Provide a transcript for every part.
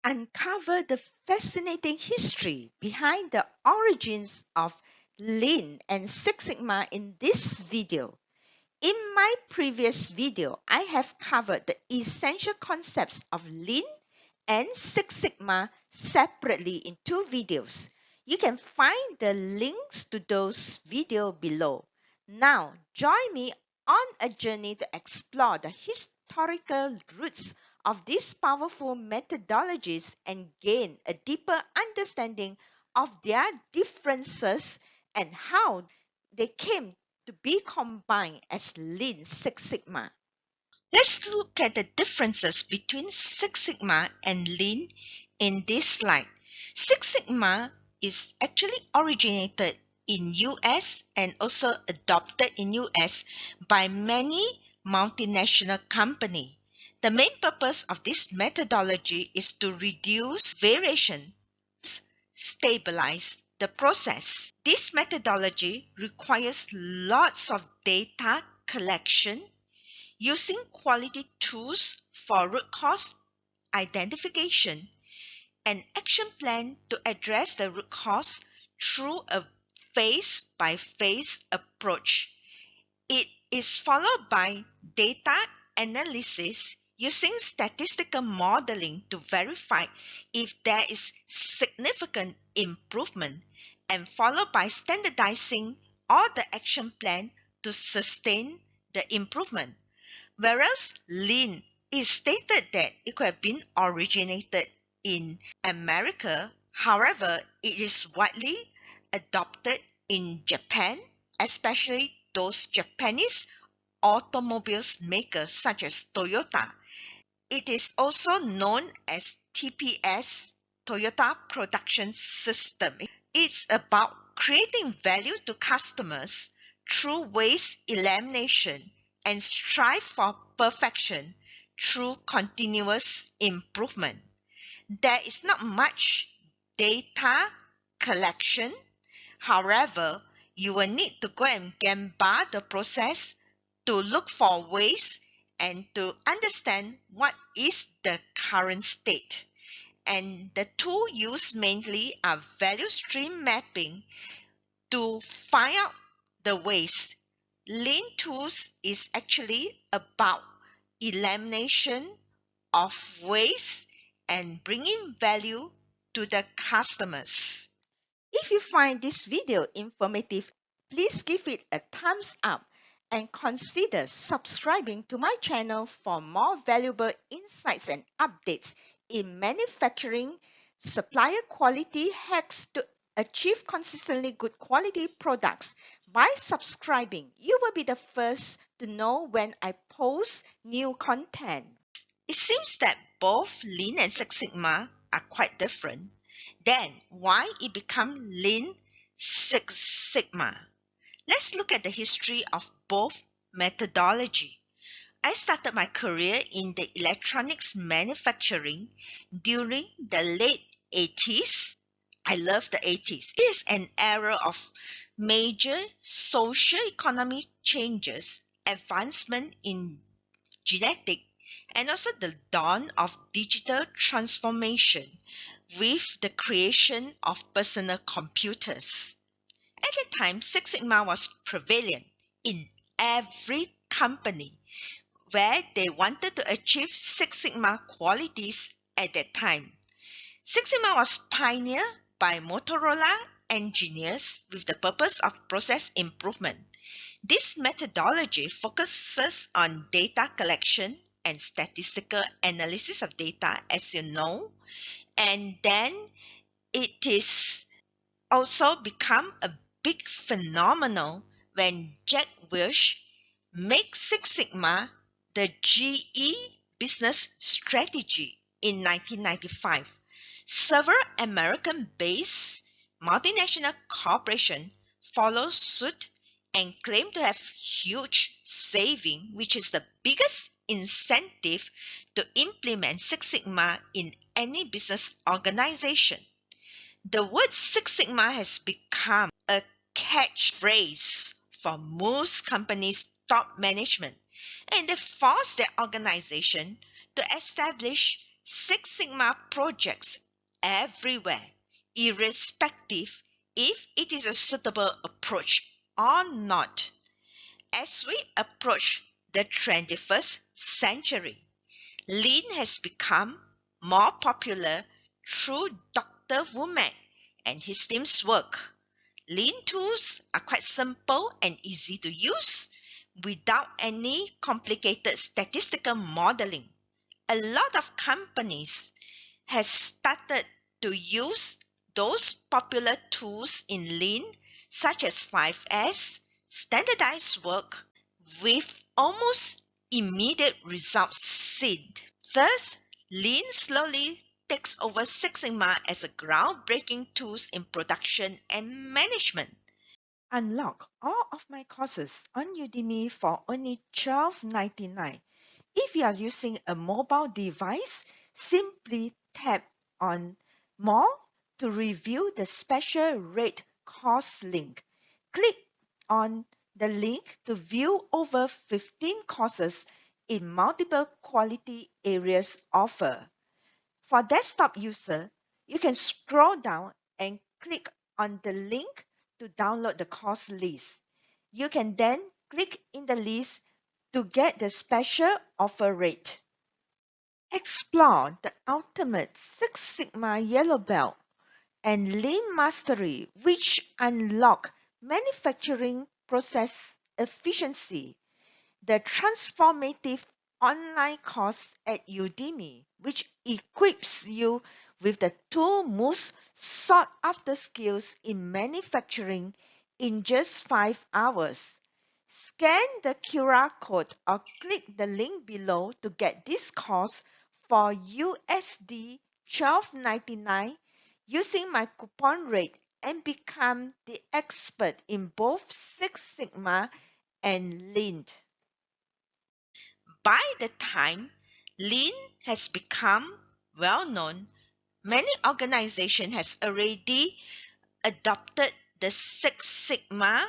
uncover the fascinating history behind the origins of Lean and Six Sigma in this video. In my previous video, I have covered the essential concepts of Lean and Six Sigma separately in two videos. You can find the links to those videos below. Now, join me on a journey to explore the historical roots of these powerful methodologies and gain a deeper understanding of their differences and how they came to be combined as Lean Six Sigma. Let's look at the differences between Six Sigma and Lean in this slide. Six Sigma is actually originated in US and also adopted in US by many multinational companies. The main purpose of this methodology is to reduce variation, stabilize the process. This methodology requires lots of data collection using quality tools for root cause identification, an action plan to address the root cause through a phase-by-phase approach. It is followed by data analysis using statistical modeling to verify if there is significant improvement, and followed by standardizing all the action plan to sustain the improvement. Whereas Lean is stated that it could have been originated in America, however, it is widely adopted in Japan, especially those Japanese automobiles makers such as Toyota. It is also known as TPS, Toyota Production System. It's about creating value to customers through waste elimination and strive for perfection through continuous improvement. There is not much data collection. However, you will need to go and gemba the process to look for waste and to understand what is the current state. And the tool used mainly are value stream mapping to find out the waste. Lean tools is actually about elimination of waste and bringing value to the customers. If you find this video informative, please give it a thumbs up and consider subscribing to my channel for more valuable insights and updates in manufacturing, supplier quality hacks to achieve consistently good quality products. By subscribing, you will be the first to know when I post new content. It seems that both Lean and Six Sigma are quite different. Then why it become Lean Six Sigma? Let's look at the history of both methodology. I started my career in the electronics manufacturing during the late 80s. I love the 80s. It is an era of major socio-economic changes, advancement in genetic, and also the dawn of digital transformation with the creation of personal computers. At the time, Six Sigma was prevalent in every company where they wanted to achieve Six Sigma qualities at that time. Six Sigma was pioneered by Motorola engineers with the purpose of process improvement. This methodology focuses on data collection and statistical analysis of data, as you know, and then it is also become a big phenomenon when Jack Welch made Six Sigma the GE business strategy in 1995. Several American-based multinational corporations followed suit and claim to have huge saving, which is the biggest incentive to implement Six Sigma in any business organization. The word Six Sigma has become a catchphrase for most companies' top management, and they force their organization to establish Six Sigma projects everywhere, irrespective if it is a suitable approach or not. As we approach the 21st century, Lean has become more popular through Dr. Womack and his team's work. Lean tools are quite simple and easy to use without any complicated statistical modeling. A lot of companies have started to use those popular tools in Lean, such as 5S, standardized work, with almost immediate results seen. Thus, Lean slowly takes over Six Sigma as a groundbreaking tool in production and management. Unlock all of my courses on Udemy for only $12.99. If you are using a mobile device, simply tap on More to review the special rate course link. Click on the link to view over 15 courses in multiple quality areas offered. For desktop user, you can scroll down and click on the link to download the course list. You can then click in the list to get the special offer rate. Explore the ultimate Six Sigma Yellow Belt and Lean Mastery, which unlock manufacturing process efficiency. The transformative online course at Udemy, which equips you with the two most sought after skills in manufacturing in just 5 hours. Scan the QR code or click the link below to get this course for USD $12.99 using my coupon rate and become the expert in both Six Sigma and Lean. By the time Lean has become well known, many organizations has already adopted the Six Sigma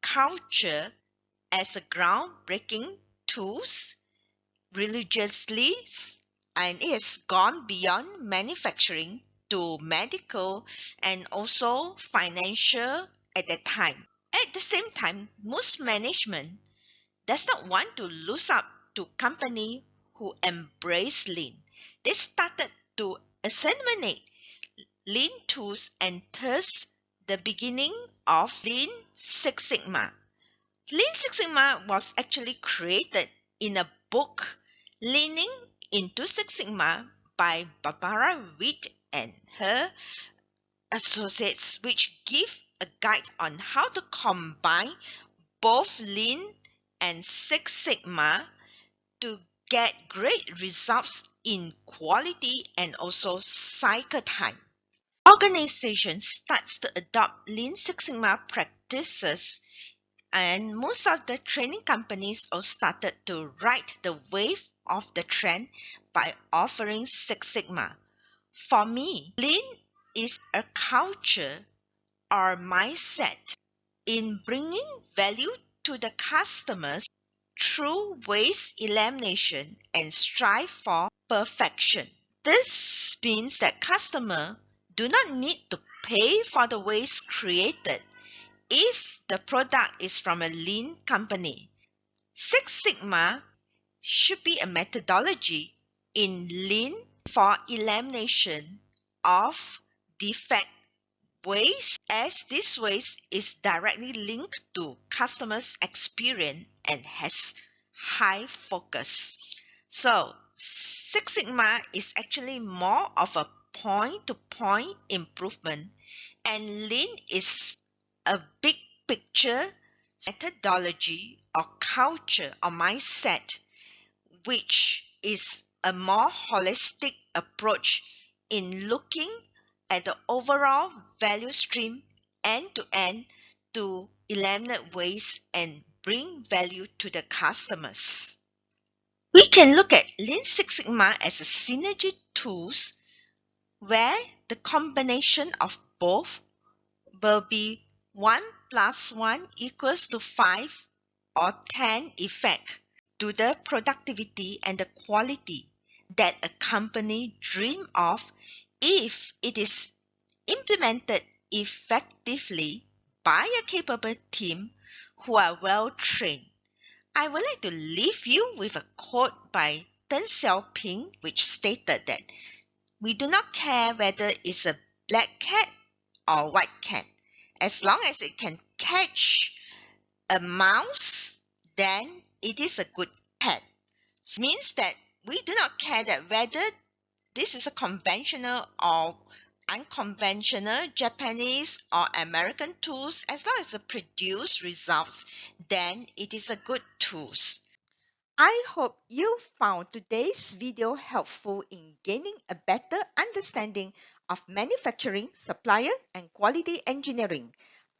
culture as a groundbreaking tools religiously, and it has gone beyond manufacturing to medical and also financial at that time. At the same time, most management does not want to lose out to company who embrace Lean. They started to assimilate Lean tools and thus the beginning of Lean Six Sigma. Lean Six Sigma was actually created in a book, Leaning into Six Sigma by Barbara Witt and her associates, which give a guide on how to combine both Lean and Six Sigma to get great results in quality and also cycle time. Organizations starts to adopt Lean Six Sigma practices, and most of the training companies also started to ride the wave of the trend by offering Six Sigma. For me, Lean is a culture or mindset in bringing value to the customers through waste elimination and strive for perfection. This means that customers do not need to pay for the waste created if the product is from a lean company. Six Sigma should be a methodology in lean for elimination of defect waste, as this waste is directly linked to customers' experience and has high focus. So, Six Sigma is actually more of a point-to-point improvement, and Lean is a big picture methodology or culture or mindset, which is a more holistic approach in looking at the overall value stream end to end to eliminate waste and bring value to the customers. We can look at Lean Six Sigma as a synergy tools where the combination of both will be 1 plus 1 equals to 5 or 10 effect to the productivity and the quality. that a company dreams of if it is implemented effectively by a capable team who are well trained. I would like to leave you with a quote by Deng Xiaoping, which stated that we do not care whether it's a black cat or white cat. As long as it can catch a mouse, then it is a good cat. Means that we do not care that whether this is a conventional or unconventional Japanese or American tools. As long as it produce results, then it is a good tools. I hope you found today's video helpful in gaining a better understanding of manufacturing, supplier, and quality engineering.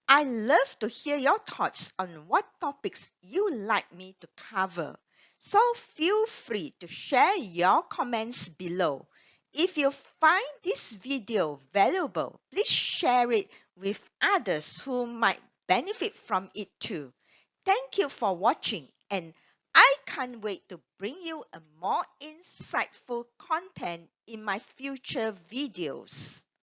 I love to hear your thoughts on what topics you like me to cover. So feel free to share your comments below. If you find this video valuable, please share it with others who might benefit from it too. Thank you for watching, and I can't wait to bring you a more insightful content in my future videos.